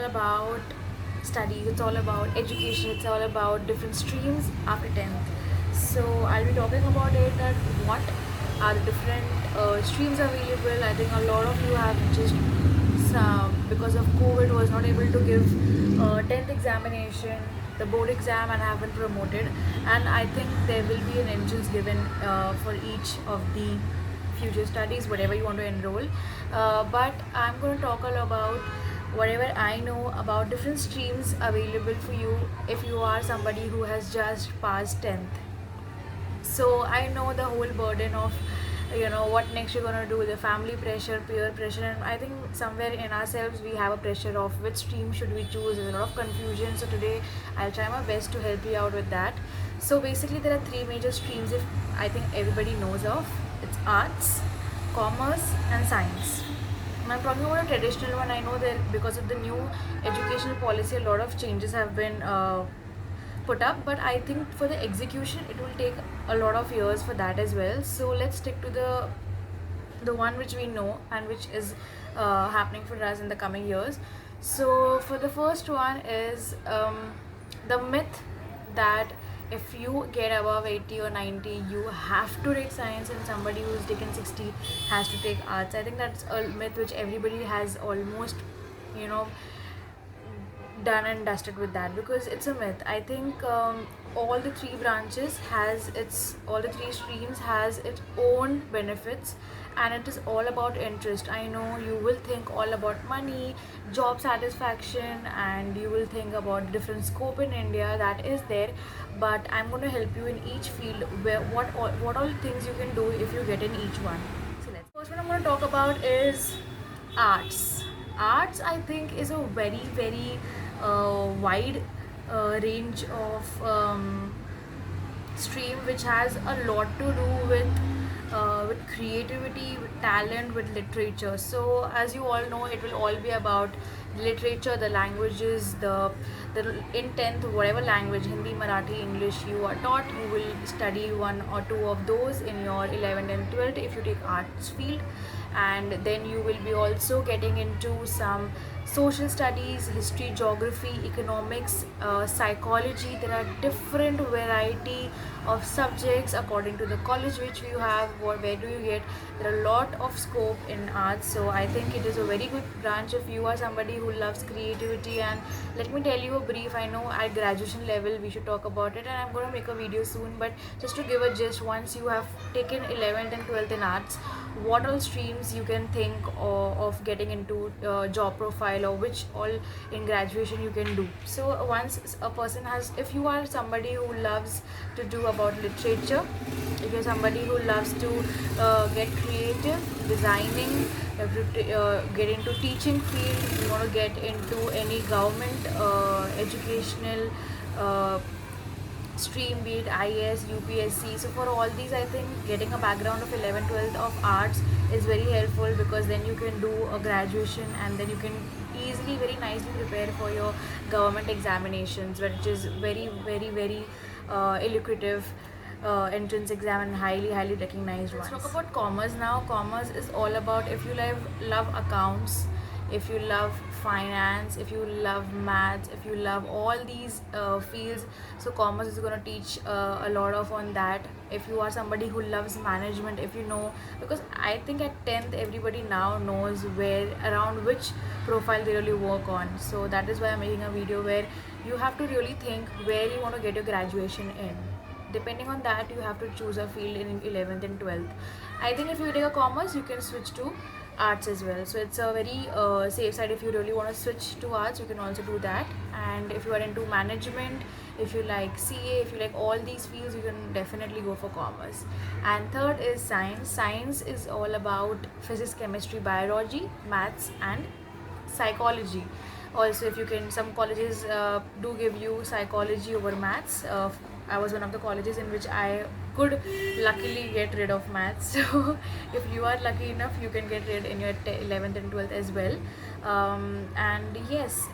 all about studies, it's all about education, it's all about different streams after 10th. So I'll be talking about it, that what are the different streams available. I think a lot of you have just because of COVID was not able to give 10th examination, the board exam, and have been promoted. And I think there will be an entrance given for each of the future studies, whatever you want to enroll. But I'm going to talk all about whatever I know about different streams available for you if you are somebody who has just passed 10th. So I know the whole burden of what next you're gonna do, the family pressure, peer pressure, and I think somewhere in ourselves we have a pressure of which stream should we choose. There's a lot of confusion, so today I'll try my best to help you out with that. So basically there are three major streams, if I think everybody knows of. It's arts, commerce, and science. And I'm talking about a traditional one. I know that because of the new educational policy, a lot of changes have been put up, but I think for the execution it will take a lot of years for that as well. So let's stick to the one which we know and which is happening for us in the coming years. So for the first one is the myth that if you get above 80 or 90 you have to take science, and somebody who's taken 60 has to take arts. I think that's a myth which everybody has almost you know done and dusted with that, because it's a myth. I think all the three branches has its all the three streams has its own benefits, and it is all about interest. I know you will think all about money, job satisfaction, and you will think about different scope in India that is there, but I'm going to help you in each field where what all things you can do if you get in each one. So let's first, what I'm going to talk about is arts. Arts, I think, is a very wide range of stream which has a lot to do with creativity, with talent, with literature. So as you all know, it will all be about literature, the languages, the in 10th, whatever language, Hindi, Marathi, English you are taught, you will study one or two of those in your 11th and 12th if you take arts field. And then you will be also getting into some social studies, history, geography, economics, psychology. There are different variety of subjects according to the college which you have, where do you get. There are a lot of scope in arts, so I think it is a very good branch if you are somebody who loves creativity. And let me tell you a brief. I know at graduation level we should talk about it, and I'm going to make a video soon, but just to give a gist, once you have taken 11th and 12th in arts, what all streams you can think of getting into job profile, or which all in graduation you can do. So once a person has, if you are somebody who loves to do about literature, if you're somebody who loves to get creative, designing, get into teaching field, you want to get into any government educational stream, be it IAS, UPSC. So for all these, I think getting a background of 11, 12th of arts is very helpful, because then you can do a graduation and then you can easily, very nicely prepare for your government examinations, which is very lucrative entrance exam and highly recognized ones. Let's talk about commerce now. Commerce is all about if you love accounts, if you love finance, if you love maths, if you love all these fields. So commerce is going to teach a lot of on that. If you are somebody who loves management, if you know, because I think at 10th everybody now knows where, around which profile they really work on. So that is why I'm making a video where you have to really think where you want to get your graduation in. Depending on that, you have to choose a field in 11th and 12th. I think if you take a commerce, you can switch to arts as well. So it's a very safe side. If you really want to switch to arts, you can also do that. And if you are into management, if you like CA, if you like all these fields, you can definitely go for commerce. And third is science. Science is all about physics, chemistry, biology, maths, and psychology. Also, if you can, some colleges do give you psychology over maths. I was one of the colleges in which I could luckily get rid of maths. So if you are lucky enough, you can get rid in your 11th and 12th as well. And yes,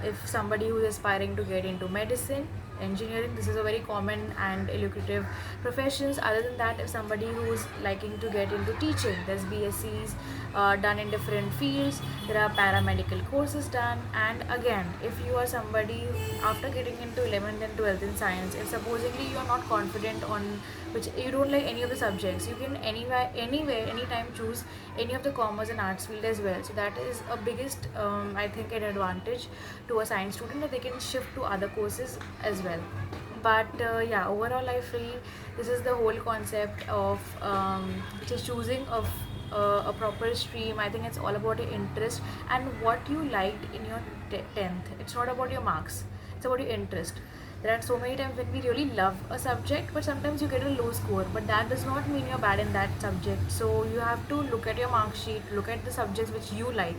if somebody who is aspiring to get into medicine, engineering. This is a very common and lucrative professions. Other than that, if somebody who's liking to get into teaching, there's BScs done in different fields. There are paramedical courses done. And again, if you are somebody after getting into 11th and 12th in science, if supposedly you are not confident on which you don't like any of the subjects, you can anywhere anytime choose any of the commerce and arts field as well. So that is a biggest I think an advantage to a science student, that they can shift to other courses as well. But yeah, overall I feel this is the whole concept of just choosing of a proper stream. I think it's all about your interest and what you liked in your 10th. It's not about your marks, it's about your interest. There are so many times when we really love a subject, but sometimes you get a low score, but that does not mean you're bad in that subject. So you have to look at your mark sheet, look at the subjects which you like,